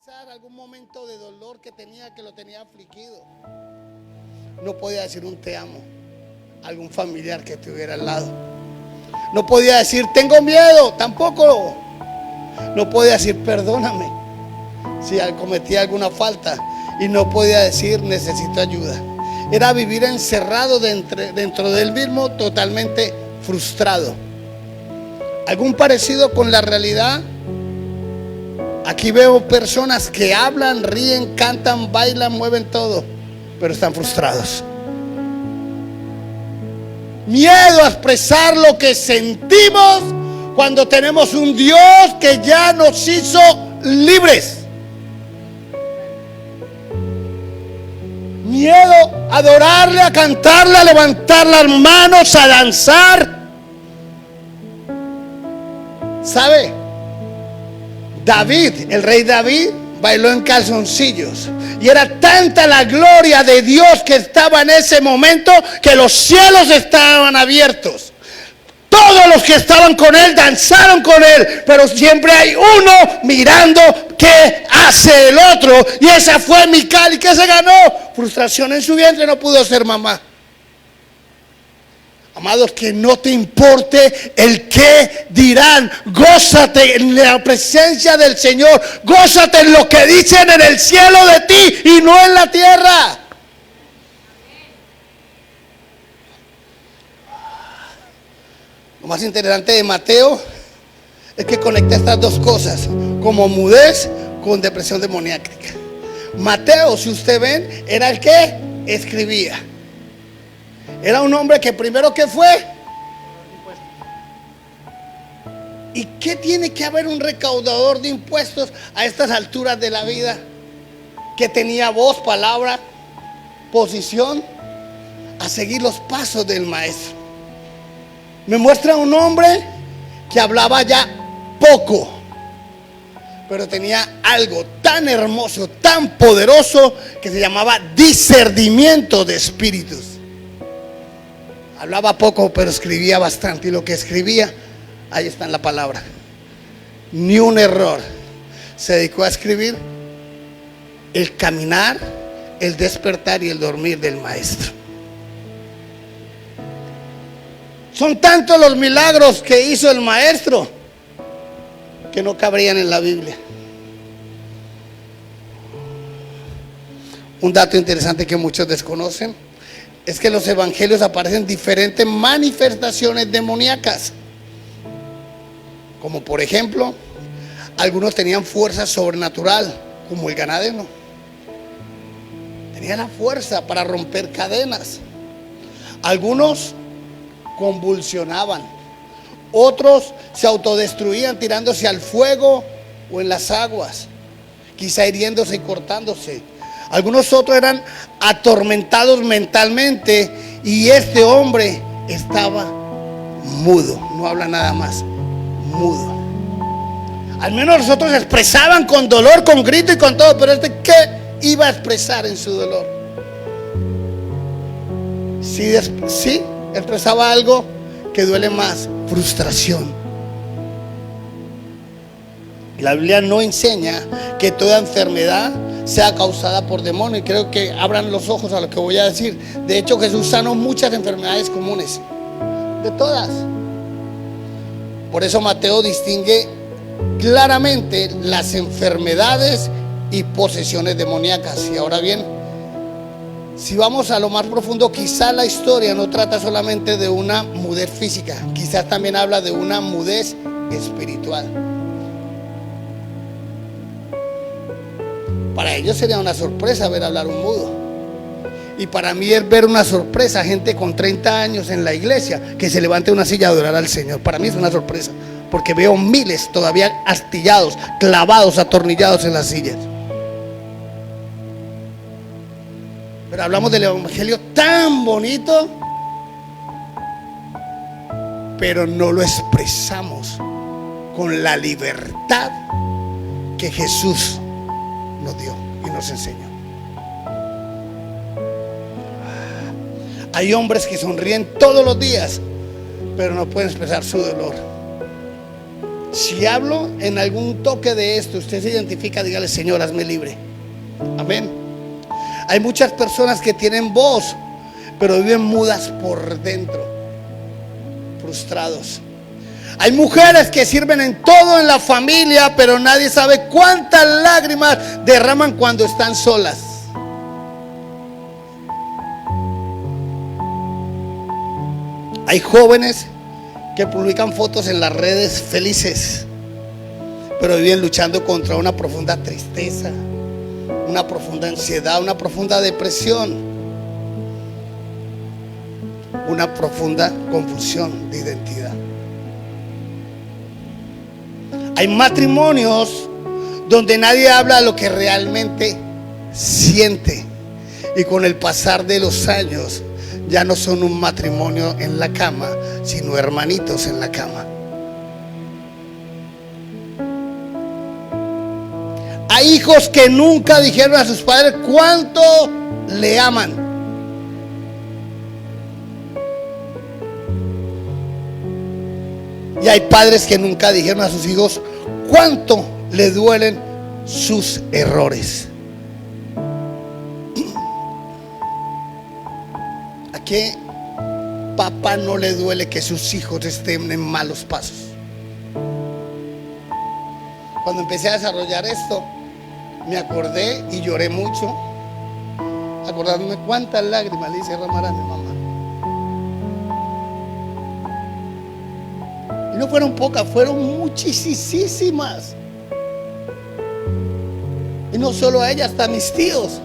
Algún momento de dolor que lo tenía afligido. No podía decir un te amo a algún familiar que estuviera al lado. No podía decir tengo miedo, tampoco. No podía decir perdóname si cometía alguna falta. Y no podía decir necesito ayuda. Era vivir encerrado dentro del mismo, totalmente frustrado. ¿Algún parecido con la realidad? Aquí veo personas que hablan, ríen, cantan, bailan, mueven todo, pero están frustrados. Miedo a expresar lo que sentimos cuando tenemos un Dios que ya nos hizo libres. Miedo a adorarle, a cantarle, a levantar las manos, a danzar. ¿Sabe? David, el rey David, bailó en calzoncillos. Y era tanta la gloria de Dios que estaba en ese momento que los cielos estaban abiertos. Todos los que estaban con él danzaron con él, pero siempre hay uno mirando qué hace el otro. Y esa fue Mical. ¿Y qué se ganó? Frustración en su vientre, no pudo ser mamá. Amados, que no te importe el qué dirán. Gózate en la presencia del Señor. Gózate en lo que dicen en el cielo de ti y no en la tierra. Lo más interesante de Mateo es que conecta estas dos cosas, como mudez con depresión demoníaca. Mateo, si usted ven, era el que escribía. Era un hombre que primero que fue. ¿Y qué tiene que haber un recaudador de impuestos a estas alturas de la vida? Que tenía voz, palabra, posición a seguir los pasos del maestro. Me muestra un hombre que hablaba ya poco, pero tenía algo tan hermoso, tan poderoso, que se llamaba discernimiento de espíritus. Hablaba poco, pero escribía bastante. Y lo que escribía, ahí está en la palabra. Ni un error. Se dedicó a escribir el caminar, el despertar y el dormir del maestro. Son tantos los milagros que hizo el maestro que no cabrían en la Biblia. Un dato interesante que muchos desconocen es que en los evangelios aparecen diferentes manifestaciones demoníacas. Como por ejemplo, algunos tenían fuerza sobrenatural, como el Gadareno. Tenía la fuerza para romper cadenas. Algunos convulsionaban. Otros se autodestruían tirándose al fuego o en las aguas, quizá hiriéndose y cortándose. Algunos otros eran atormentados mentalmente, y este hombre estaba mudo, no habla nada más, mudo. Al menos los otros expresaban con dolor, con grito y con todo, pero este, ¿qué iba a expresar en su dolor? Sí, expresaba algo que duele más: frustración. La Biblia no enseña que toda enfermedad sea causada por demonio, y creo que abran los ojos a lo que voy a decir. De hecho, Jesús sanó muchas enfermedades comunes, de todas. Por eso Mateo distingue claramente las enfermedades y posesiones demoníacas. Y ahora bien, si vamos a lo más profundo, quizás la historia no trata solamente de una mudez física, quizás también habla de una mudez espiritual. Para ellos sería una sorpresa ver hablar un mudo. Y para mí es ver una sorpresa gente con 30 años en la iglesia que se levante una silla a adorar al Señor. Para mí es una sorpresa, porque veo miles todavía astillados, clavados, atornillados en las sillas. Pero hablamos del evangelio tan bonito, pero no lo expresamos con la libertad que Jesús nos dio y nos enseñó. Hay hombres que sonríen todos los días, pero no pueden expresar su dolor. Si hablo en algún toque de esto, usted se identifica, dígale: Señor, hazme libre. Amén. Hay muchas personas que tienen voz, pero viven mudas por dentro, frustrados. Hay mujeres que sirven en todo en la familia, pero nadie sabe cuántas lágrimas derraman cuando están solas. Hay jóvenes que publican fotos en las redes felices, pero viven luchando contra una profunda tristeza, una profunda ansiedad, una profunda depresión, una profunda confusión de identidad. Hay matrimonios donde nadie habla de lo que realmente siente, y con el pasar de los años ya no son un matrimonio en la cama, sino hermanitos en la cama. Hay hijos que nunca dijeron a sus padres cuánto le aman. Y hay padres que nunca dijeron a sus hijos cuánto le duelen sus errores. ¿A qué papá no le duele que sus hijos estén en malos pasos? Cuando empecé a desarrollar esto, me acordé y lloré mucho, acordándome cuántas lágrimas le hice derramar a mi mamá. Y no fueron pocas, fueron muchísimas. Y no solo a ella, hasta a mis tíos,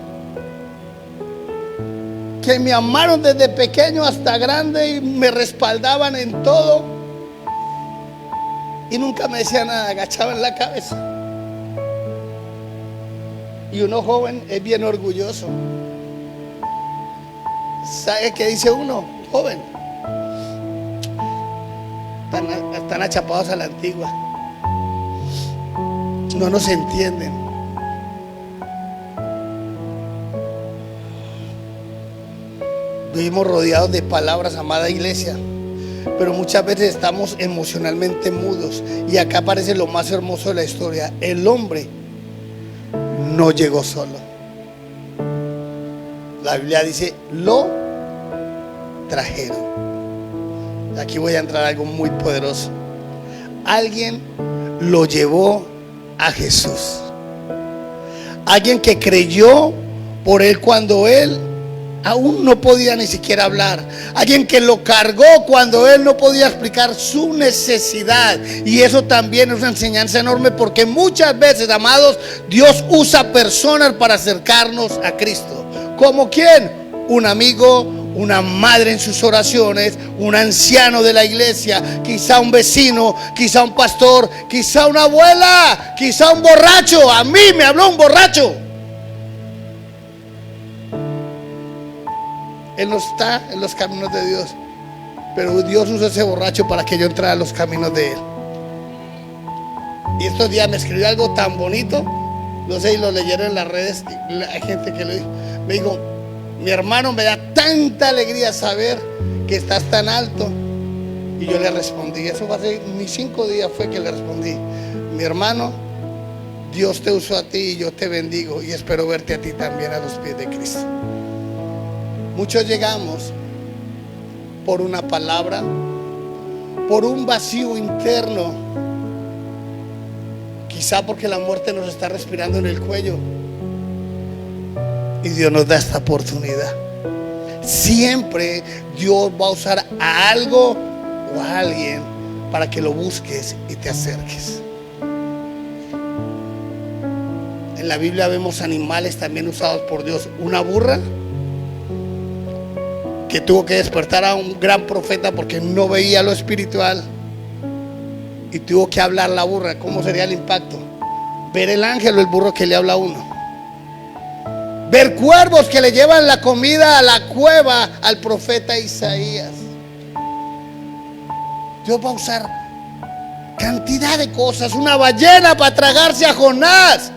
que me amaron desde pequeño hasta grande y me respaldaban en todo, y nunca me decían nada, agachaban la cabeza. Y uno joven es bien orgulloso. ¿Sabe qué dice uno joven? Están achapados a la antigua, no nos entienden. Vivimos rodeados de palabras, amada iglesia, pero muchas veces estamos emocionalmente mudos. Y acá aparece lo más hermoso de la historia: el hombre no llegó solo. La Biblia dice: lo trajeron. Aquí voy a entrar a algo muy poderoso. Alguien lo llevó a Jesús. Alguien que creyó por él cuando él aún no podía ni siquiera hablar. Alguien que lo cargó cuando él no podía explicar su necesidad. Y eso también es una enseñanza enorme, porque muchas veces, amados, Dios usa personas para acercarnos a Cristo. ¿Como quién? Un amigo, una madre en sus oraciones, un anciano de la iglesia, quizá un vecino, quizá un pastor, quizá una abuela, quizá un borracho. A mí me habló un borracho. Él no está en los caminos de Dios, pero Dios usó ese borracho para que yo entrara a los caminos de él. Y estos días me escribió algo tan bonito, no sé si lo leyeron en las redes. Hay gente que lo dijo. Me dijo: mi hermano, me da tanta alegría saber que estás tan alto. Y yo le respondí, eso fue hace ni 5 días fue que le respondí: mi hermano, Dios te usó a ti y yo te bendigo, y espero verte a ti también a los pies de Cristo. Muchos llegamos por una palabra, por un vacío interno, quizá porque la muerte nos está respirando en el cuello, y Dios nos da esta oportunidad. Siempre Dios va a usar a algo o a alguien para que lo busques y te acerques. En la Biblia vemos animales también usados por Dios. Una burra que tuvo que despertar a un gran profeta porque no veía lo espiritual, y tuvo que hablar la burra. ¿Cómo sería el impacto? Ver el ángel o el burro que le habla a uno. Ver cuervos que le llevan la comida a la cueva al profeta Isaías. Dios va a usar cantidad de cosas. Una ballena para tragarse a Jonás.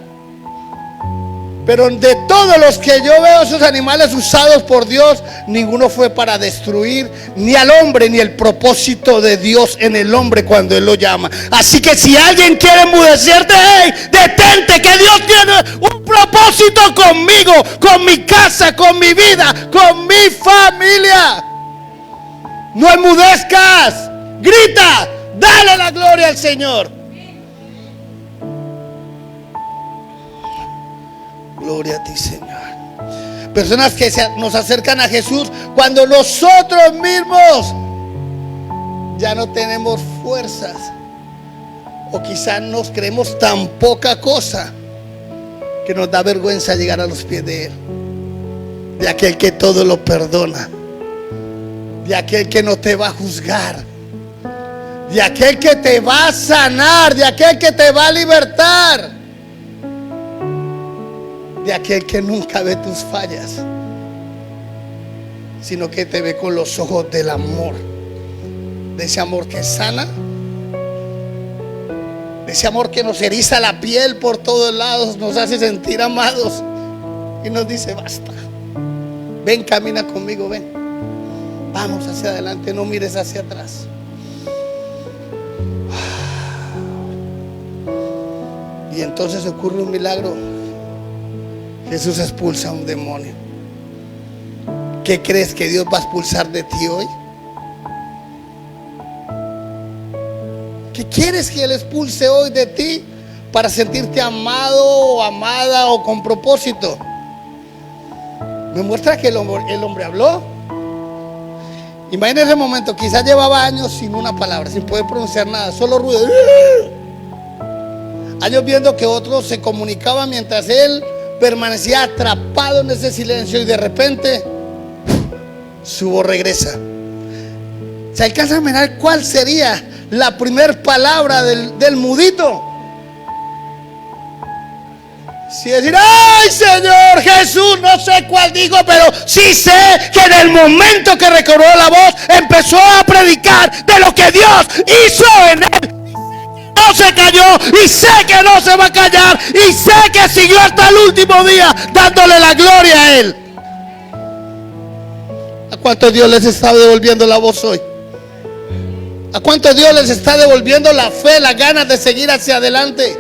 Pero de todos los que yo veo, esos animales usados por Dios, ninguno fue para destruir ni al hombre, ni el propósito de Dios en el hombre cuando Él lo llama. Así que si alguien quiere enmudecerte, hey, detente, que Dios tiene un propósito conmigo, con mi casa, con mi vida, con mi familia. No enmudezcas, grita, dale la gloria al Señor. Gloria a ti, Señor. Personas que nos acercan a Jesús cuando nosotros mismos ya no tenemos fuerzas, o quizás nos creemos tan poca cosa que nos da vergüenza llegar a los pies de Él, de aquel que todo lo perdona, de aquel que no te va a juzgar, de aquel que te va a sanar, de aquel que te va a libertar, de aquel que nunca ve tus fallas, sino que te ve con los ojos del amor, de ese amor que sana, de ese amor que nos eriza la piel por todos lados, nos hace sentir amados y nos dice: basta, ven, camina conmigo, ven, vamos hacia adelante, no mires hacia atrás. Y entonces ocurre un milagro. Jesús expulsa a un demonio. ¿Qué crees que Dios va a expulsar de ti hoy? ¿Qué quieres que Él expulse hoy de ti para sentirte amado o amada o con propósito? Me muestra que el hombre habló. Imagínese ese momento, quizás llevaba años sin una palabra, sin poder pronunciar nada, solo ruido. Años viendo que otros se comunicaban mientras él permanecía atrapado en ese silencio, y de repente su voz regresa. ¿Se alcanza a mirar cuál sería la primer palabra del mudito? Si decir: ay, Señor Jesús, no sé cuál digo, pero sí sé que en el momento que recobró la voz, empezó a predicar de lo que Dios hizo en él. No se cayó, y sé que no se va a callar, y sé que siguió hasta el último día dándole la gloria a Él. ¿A cuántos Dios les está devolviendo la voz hoy? ¿A cuántos Dios les está devolviendo la fe, las ganas de seguir hacia adelante?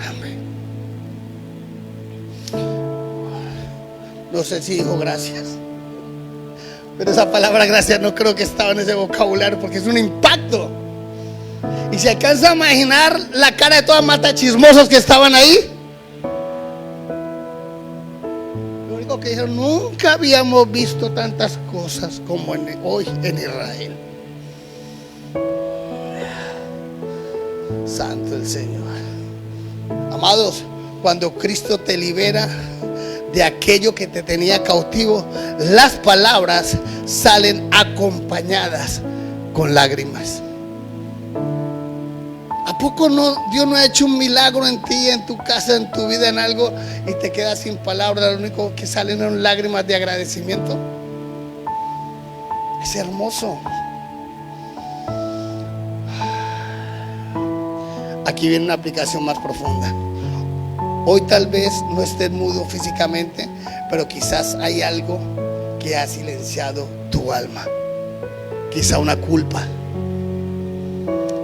Amén. No sé si dijo gracias, pero esa palabra gracias no creo que estaba en ese vocabulario, porque es un impacto. Y se alcanza a imaginar la cara de todas matachismosos que estaban ahí. Lo único que dijeron: nunca habíamos visto tantas cosas como hoy en Israel. Santo el Señor. Amados, cuando Cristo te libera de aquello que te tenía cautivo, las palabras salen acompañadas con lágrimas. ¿A poco no, Dios no ha hecho un milagro en ti, en tu casa, en tu vida, en algo, y te quedas sin palabras? Lo único que salen son lágrimas de agradecimiento. Es hermoso. Aquí viene una aplicación más profunda. Hoy tal vez no estés mudo físicamente, pero quizás hay algo que ha silenciado tu alma. Quizá una culpa,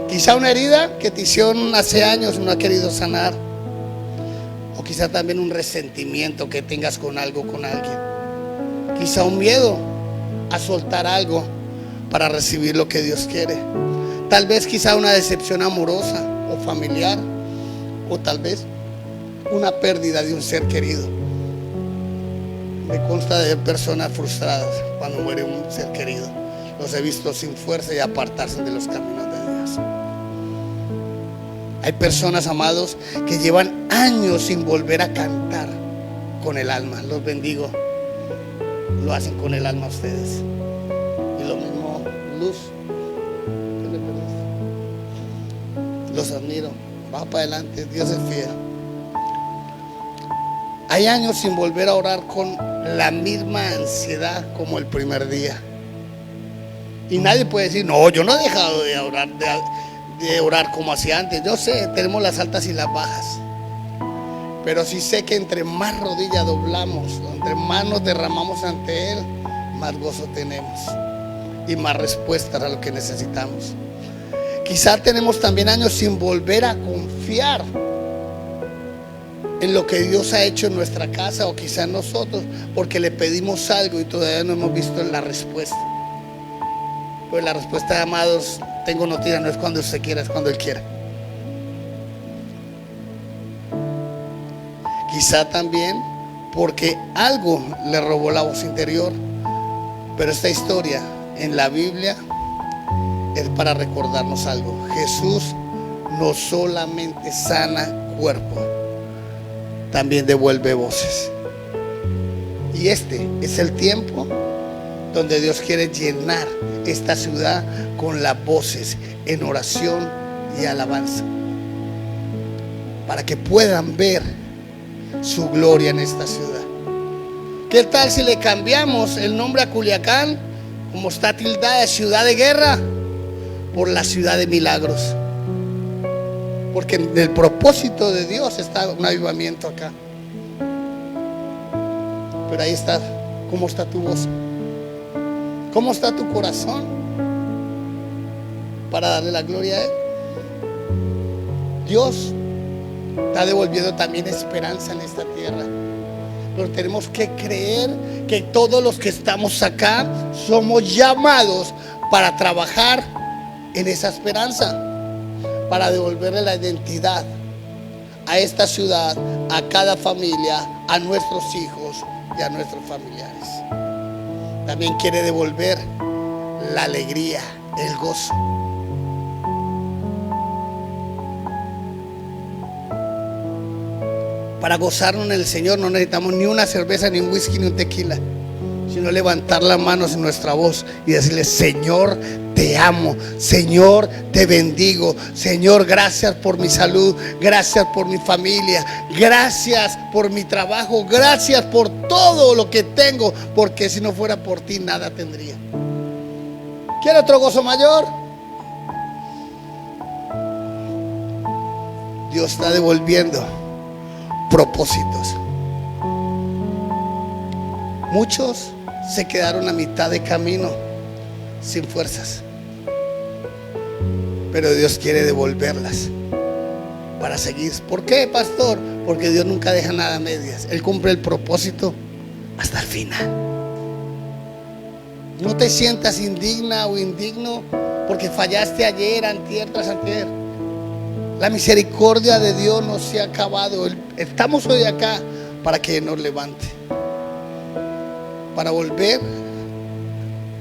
quizá una herida que te hicieron hace años y no ha querido sanar, o quizá también un resentimiento que tengas con algo, con alguien. Quizá un miedo a soltar algo para recibir lo que Dios quiere. Tal vez quizá una decepción amorosa o familiar, o tal vez una pérdida de un ser querido. Me consta de personas frustradas cuando muere un ser querido. Los he visto sin fuerza y apartarse de los caminos de Dios. Hay personas, amados, que llevan años sin volver a cantar con el alma. Los bendigo. Lo hacen con el alma ustedes. Y lo mismo, Luz. ¿Qué le perdiste? Los admiro. Va para adelante. Dios es fiel. Hay años sin volver a orar con la misma ansiedad como el primer día. Y nadie puede decir: no, yo no he dejado de orar como hacía antes. Yo sé, tenemos las altas y las bajas. Pero sí sé que entre más rodillas doblamos, entre más nos derramamos ante Él, más gozo tenemos y más respuestas a lo que necesitamos. Quizá tenemos también años sin volver a confiar en lo que Dios ha hecho en nuestra casa, o quizá en nosotros, porque le pedimos algo y todavía no hemos visto la respuesta. Pues la respuesta, amados, tengo noticia, no es cuando usted quiera, es cuando Él quiera. Quizá también porque algo le robó la voz interior. Pero esta historia en la Biblia es para recordarnos algo. Jesús no solamente sana cuerpo, también devuelve voces. Y este es el tiempo donde Dios quiere llenar esta ciudad con las voces en oración y alabanza, para que puedan ver su gloria en esta ciudad. ¿Qué tal si le cambiamos el nombre a Culiacán, como está tildada de ciudad de guerra, por la ciudad de milagros? Porque en el propósito de Dios está un avivamiento acá. Pero ahí está. ¿Cómo está tu voz? ¿Cómo está tu corazón para darle la gloria a Él? Dios está devolviendo también esperanza en esta tierra. Pero tenemos que creer que todos los que estamos acá somos llamados para trabajar en esa esperanza, para devolverle la identidad a esta ciudad, a cada familia, a nuestros hijos y a nuestros familiares. También quiere devolver la alegría, el gozo. Para gozarnos en el Señor no necesitamos ni una cerveza, ni un whisky, ni un tequila, sino levantar las manos en nuestra voz y decirle: Señor, te amo. Señor, te bendigo. Señor, gracias por mi salud. Gracias por mi familia. Gracias por mi trabajo. Gracias por todo lo que tengo, porque si no fuera por ti nada tendría. ¿Quiere otro gozo mayor? Dios está devolviendo propósitos. Muchos se quedaron a mitad de camino sin fuerzas, pero Dios quiere devolverlas para seguir. ¿Por qué, pastor? Porque Dios nunca deja nada a medias. Él cumple el propósito hasta el final. No te sientas indigna o indigno porque fallaste ayer, antier, tras antier. La misericordia de Dios no se ha acabado. Estamos hoy acá para que nos levante, para volver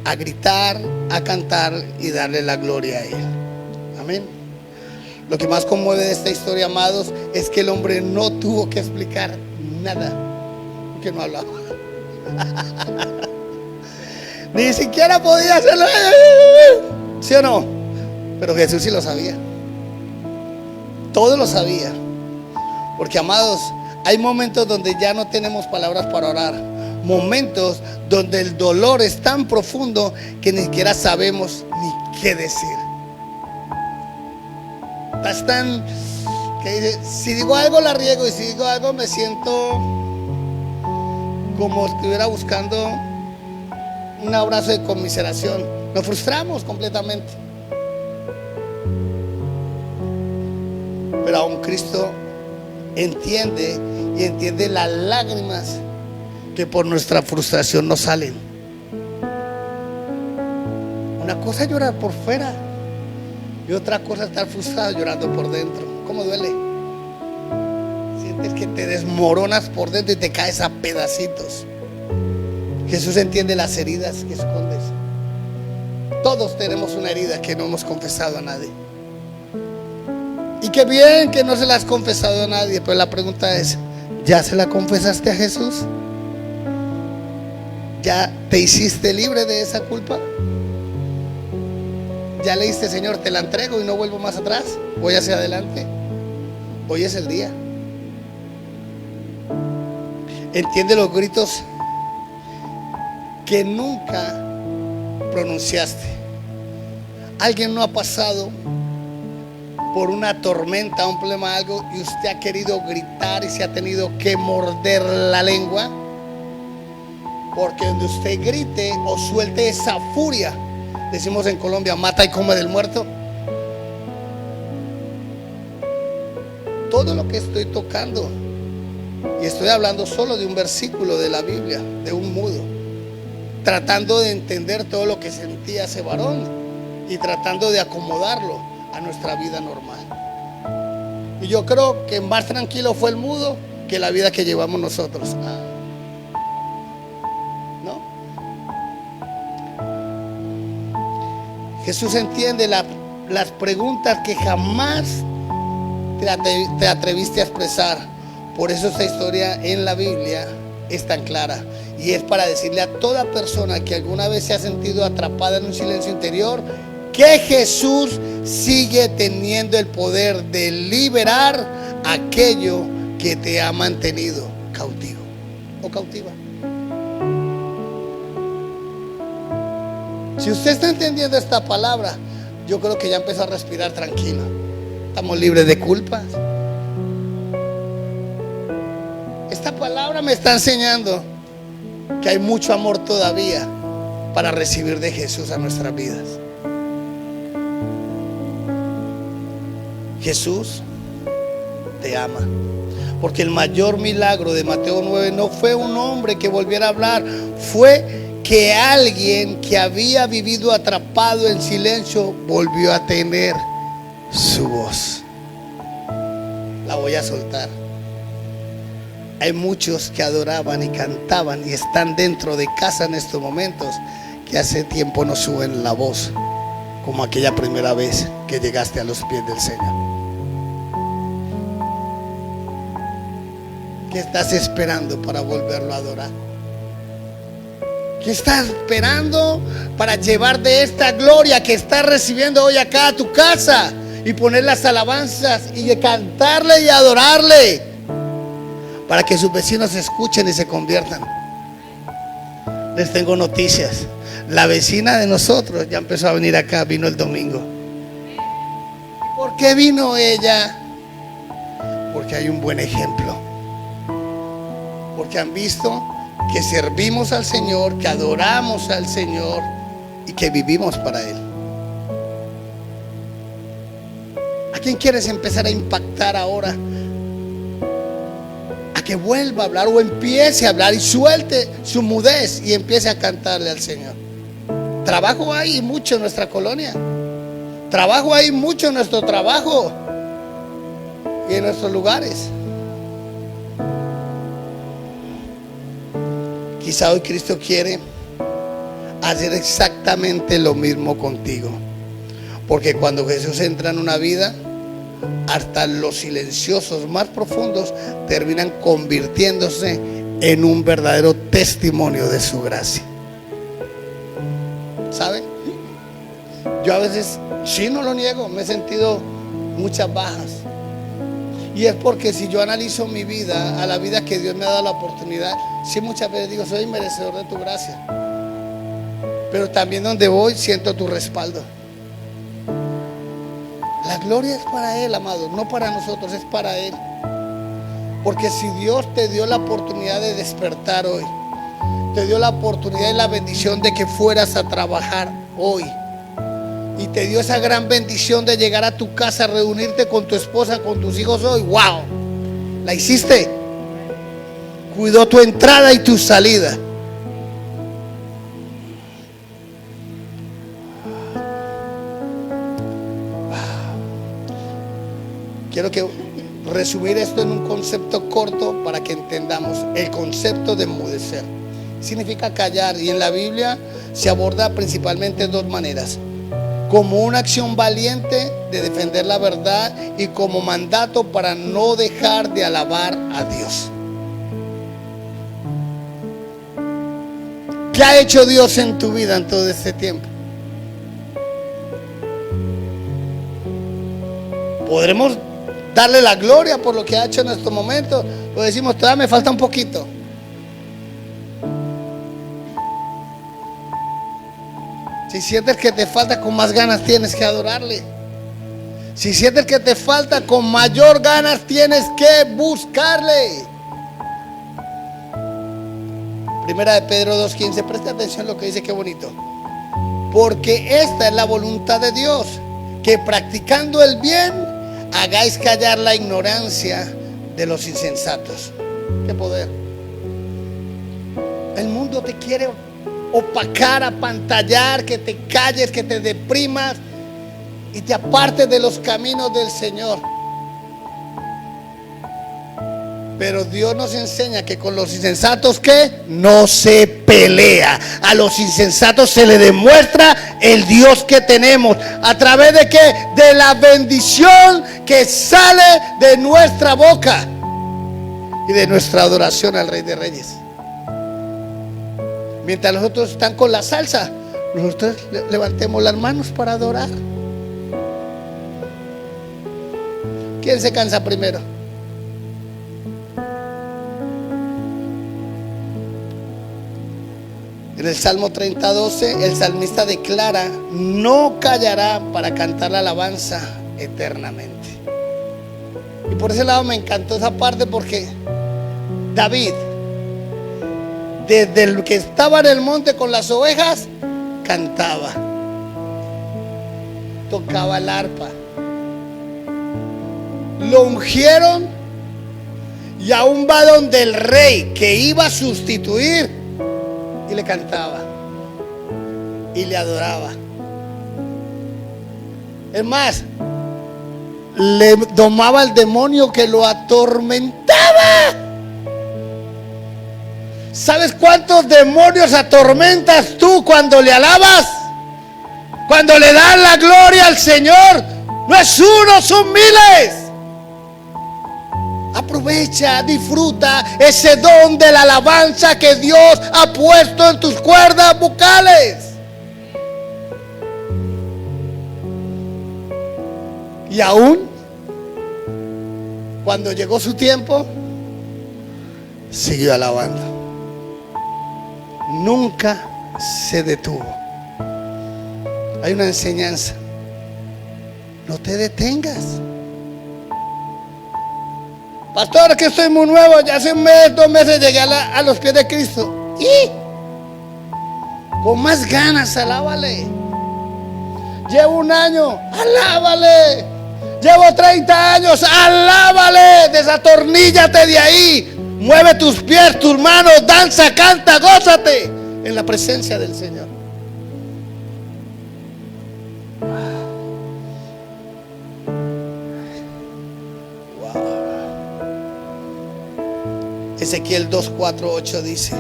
a gritar, a cantar y darle la gloria a Él. Amén. Lo que más conmueve de esta historia, amados, es que el hombre no tuvo que explicar nada, porque no hablaba. Ni siquiera podía hacerlo, ¿sí o no? Pero Jesús sí lo sabía. Todo lo sabía. Porque, amados, hay momentos donde ya no tenemos palabras para orar. Momentos donde el dolor es tan profundo que ni siquiera sabemos ni qué decir. Estás tan que dice, si digo algo la riego, y si digo algo me siento como si estuviera buscando un abrazo de conmiseración. Nos frustramos completamente. Pero aún Cristo entiende, y entiende las lágrimas que por nuestra frustración nos salen. Una cosa es llorar por fuera y otra cosa es estar frustrado llorando por dentro. ¿Cómo duele? Sientes que te desmoronas por dentro y te caes a pedacitos. Jesús entiende las heridas que escondes. Todos tenemos una herida que no hemos confesado a nadie. Y qué bien que no se la has confesado a nadie. Pero la pregunta es: ¿ya se la confesaste a Jesús? ¿Ya te hiciste libre de esa culpa? ¿Ya le dijiste: Señor, te la entrego y no vuelvo más atrás, voy hacia adelante? Hoy es el día. Entiende los gritos que nunca pronunciaste. Alguien no ha pasado por una tormenta, un problema, algo, y usted ha querido gritar y se ha tenido que morder la lengua, porque donde usted grite o suelte esa furia, decimos en Colombia, mata y come del muerto. Todo lo que estoy tocando, y estoy hablando solo de un versículo de la Biblia, de un mudo, tratando de entender todo lo que sentía ese varón y tratando de acomodarlo a nuestra vida normal. Y yo creo que más tranquilo fue el mudo que la vida que llevamos nosotros. ¿No? Jesús entiende las preguntas que jamás te atreviste a expresar. Por eso esta historia en la Biblia es tan clara, y es para decirle a toda persona que alguna vez se ha sentido atrapada en un silencio interior, que Jesús sigue teniendo el poder de liberar aquello que te ha mantenido cautivo o cautiva. Si usted está entendiendo esta palabra, yo creo que ya empezó a respirar tranquilo. Estamos libres de culpas. Esta palabra me está enseñando que hay mucho amor todavía para recibir de Jesús a nuestras vidas. Jesús te ama, porque el mayor milagro de Mateo 9 no fue un hombre que volviera a hablar, fue que alguien que había vivido atrapado en silencio volvió a tener su voz. La voy a soltar. Hay muchos que adoraban y cantaban y están dentro de casa en estos momentos, que hace tiempo no suben la voz como aquella primera vez que llegaste a los pies del Señor. ¿Qué estás esperando para volverlo a adorar? ¿Qué estás esperando para llevar de esta gloria que estás recibiendo hoy acá a tu casa y poner las alabanzas y cantarle y adorarle, para que sus vecinos escuchen y se conviertan? Les tengo noticias. La vecina de nosotros ya empezó a venir acá, vino el domingo. ¿Por qué vino ella? Porque hay un buen ejemplo. Porque han visto que servimos al Señor, que adoramos al Señor y que vivimos para Él. ¿A quién quieres empezar a impactar ahora? A que vuelva a hablar o empiece a hablar y suelte su mudez y empiece a cantarle al Señor. Trabajo hay mucho en nuestra colonia. Trabajo hay mucho en nuestro trabajo y en nuestros lugares. Quizá hoy Cristo quiere hacer exactamente lo mismo contigo, porque cuando Jesús entra en una vida, hasta los silenciosos más profundos terminan convirtiéndose en un verdadero testimonio de su gracia. ¿Sabe? Yo a veces, sí, no lo niego, me he sentido muchas bajas. Y es porque si yo analizo mi vida, a la vida que Dios me ha dado la oportunidad, sí, muchas veces digo, soy merecedor de tu gracia. Pero también donde voy siento tu respaldo. La gloria es para Él, amado, no para nosotros, es para Él. Porque si Dios te dio la oportunidad de despertar hoy, te dio la oportunidad y la bendición de que fueras a trabajar hoy, y te dio esa gran bendición de llegar a tu casa, reunirte con tu esposa, con tus hijos hoy, wow, la hiciste. Cuidó tu entrada y tu salida. Quiero que resumir esto en un concepto corto para que entendamos el concepto de enmudecer. Significa callar, y en la Biblia se aborda principalmente de dos maneras: como una acción valiente de defender la verdad y como mandato para no dejar de alabar a Dios. ¿Qué ha hecho Dios en tu vida en todo este tiempo? Podremos darle la gloria por lo que ha hecho en estos momentos, o decimos, todavía me falta un poquito. Si sientes que te falta, con más ganas tienes que adorarle. Si sientes que te falta, con mayor ganas tienes que buscarle. Primera de Pedro 2:15, presta atención a lo que dice, qué bonito. Porque esta es la voluntad de Dios, que practicando el bien hagáis callar la ignorancia de los insensatos. Qué poder. El mundo te quiere opacar, apantallar, que te calles, que te deprimas y te apartes de los caminos del Señor. Pero Dios nos enseña que con los insensatos, ¿qué? No se pelea. A los insensatos se le demuestra el Dios que tenemos. ¿A través de qué? De la bendición que sale de nuestra boca y de nuestra adoración al Rey de Reyes. Mientras los otros están con la salsa, nosotros levantemos las manos para adorar. ¿Quién se cansa primero? En el Salmo 30:12, el salmista declara: no callará para cantar la alabanza eternamente. Y por ese lado me encantó esa parte, porque David, desde el que estaba en el monte con las ovejas, cantaba, tocaba el arpa. Lo ungieron y aún va donde el rey que iba a sustituir y le cantaba y le adoraba. Es más, le domaba al demonio que lo atormentaba. ¿Sabes cuántos demonios atormentas tú cuando le alabas? Cuando le das la gloria al Señor. No es uno, son miles. Aprovecha, disfruta ese don de la alabanza que Dios ha puesto en tus cuerdas vocales. Y aún cuando llegó su tiempo, siguió alabando. Nunca se detuvo. Hay una enseñanza: no te detengas. Pastor, que estoy muy nuevo, ya hace un mes, 2 meses llegué a los pies de Cristo. Y con más ganas, alábale. Llevo 1 año, alábale. Llevo 30 años, alábale. Desatorníllate de ahí. Mueve tus pies, tus manos, danza, canta, gózate en la presencia del Señor. Ezequiel 2:4-8 dice: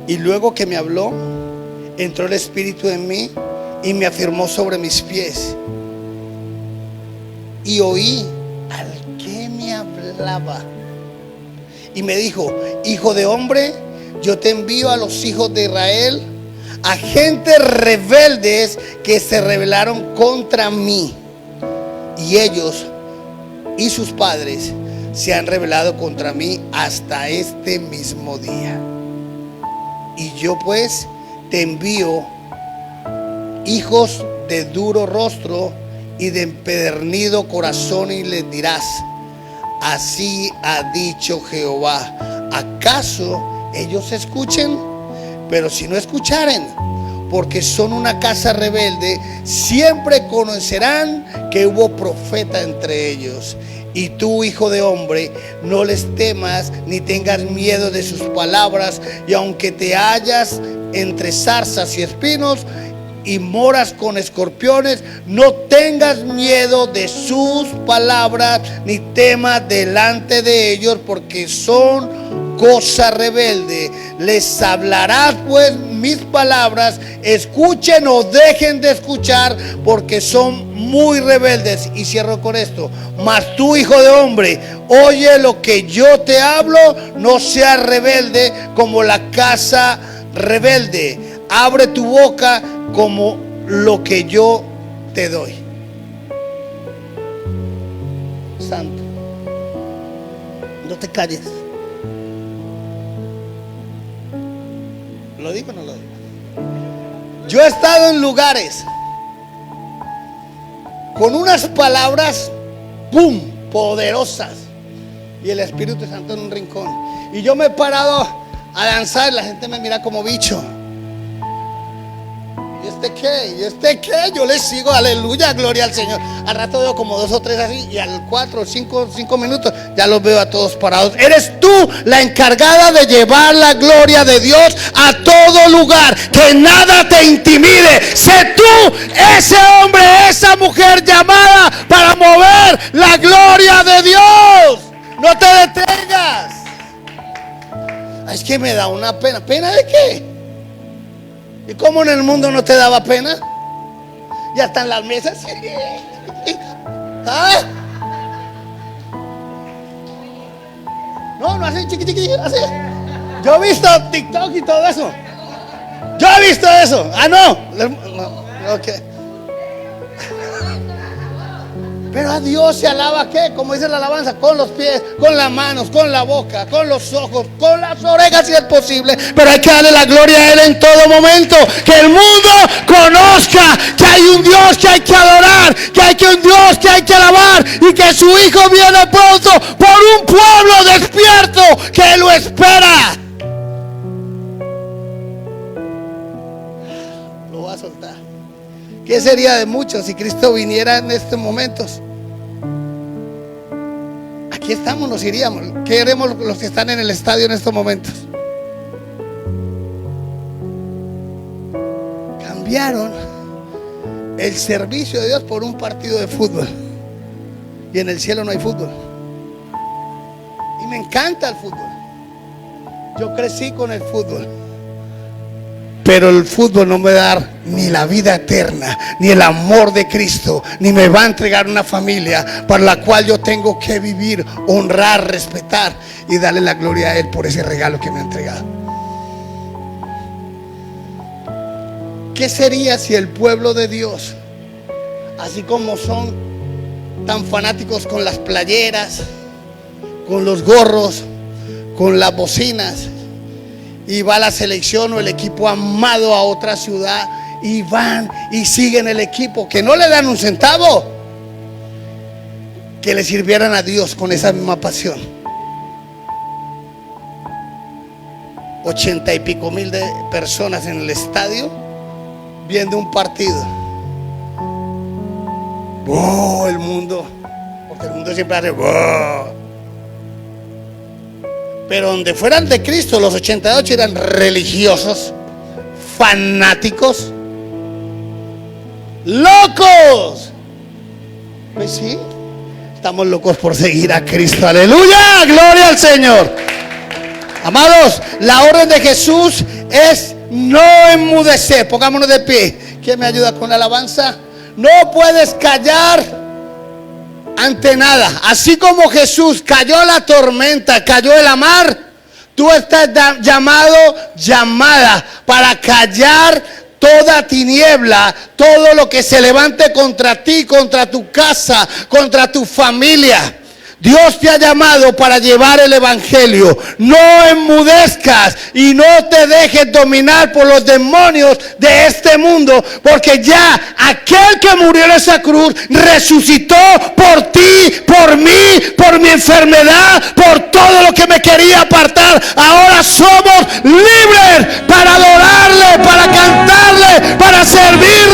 y luego que me habló, entró el Espíritu en mí y me afirmó sobre mis pies. Y oí al que me hablaba y me dijo: hijo de hombre, yo te envío a los hijos de Israel, a gentes rebeldes que se rebelaron contra mí. Y ellos y sus padres se han rebelado contra mí hasta este mismo día. Y yo pues te envío hijos de duro rostro y de empedernido corazón, y les dirás: así ha dicho Jehová. ¿Acaso ellos escuchen? Pero si no escucharen, porque son una casa rebelde, siempre conocerán que hubo profeta entre ellos. Y tú, hijo de hombre, no les temas ni tengas miedo de sus palabras. Y aunque te hallas entre zarzas y espinos y moras con escorpiones, no tengas miedo de sus palabras, ni temas delante de ellos, porque son cosa rebelde. Les hablarás pues mis palabras, escuchen o dejen de escuchar, porque son muy rebeldes. Y cierro con esto: mas tú, hijo de hombre, oye lo que yo te hablo, no seas rebelde como la casa rebelde. Abre tu boca como lo que yo te doy. Santo, no te calles. ¿Lo digo o no lo digo? Yo he estado en lugares con unas palabras, ¡pum!, poderosas. Y el Espíritu Santo en un rincón. Y yo me he parado a danzar y la gente me mira como bicho. ¿Y este qué? ¿Y este qué? Yo les sigo, aleluya, gloria al Señor. Al rato veo como 2 o 3 así, y al 4 o 5 minutos ya los veo a todos parados. Eres tú la encargada de llevar la gloria de Dios a todo lugar. Que nada te intimide. Sé tú ese hombre, esa mujer llamada para mover la gloria de Dios. No te detengas. Es que me da una pena. ¿Pena de qué? ¿Y cómo en el mundo no te daba pena? Ya están las mesas. ¿Ah? No hacen chiqui, así. Yo he visto TikTok y todo eso. Yo he visto eso. Ah, no. Ok. Pero a Dios se alaba, ¿qué? Como dice la alabanza, con los pies, con las manos, con la boca, con los ojos, con las orejas si es posible. Pero hay que darle la gloria a Él en todo momento. Que el mundo conozca que hay un Dios que hay que adorar, que hay un Dios que hay que alabar, y que su Hijo viene pronto por un pueblo despierto que lo espera. Lo voy a soltar. ¿Qué sería de muchos si Cristo viniera en estos momentos? Aquí estamos, nos iríamos. ¿Qué haremos los que están en el estadio en estos momentos? Cambiaron el servicio de Dios por un partido de fútbol. Y en el cielo no hay fútbol. Y me encanta el fútbol. Yo crecí con el fútbol. Pero el fútbol no me va a dar ni la vida eterna, ni el amor de Cristo, ni me va a entregar una familia para la cual yo tengo que vivir, honrar, respetar y darle la gloria a Él por ese regalo que me ha entregado. ¿Qué sería si el pueblo de Dios, así como son tan fanáticos con las playeras, con los gorros, con las bocinas, y va la selección o el equipo amado a otra ciudad y van y siguen el equipo, que no le dan un centavo, que le sirvieran a Dios con esa misma pasión? 80 y pico mil de personas en el estadio viendo un partido. ¡Oh! El mundo, porque el mundo siempre hace ¡oh! Pero donde fueran de Cristo, los 88 eran religiosos, fanáticos, locos. Pues sí, estamos locos por seguir a Cristo. Aleluya, gloria al Señor. Amados, la orden de Jesús es no enmudecer. Pongámonos de pie. ¿Quién me ayuda con la alabanza? No puedes callar ante nada. Así como Jesús cayó la tormenta, cayó el mar, tú estás llamada para callar toda tiniebla, todo lo que se levante contra ti, contra tu casa, contra tu familia. Dios te ha llamado para llevar el evangelio. No enmudezcas y no te dejes dominar por los demonios de este mundo, porque ya aquel que murió en esa cruz resucitó por ti, por mí, por mi enfermedad, por todo lo que me quería apartar. Ahora somos libres para adorarle, para cantarle, para servir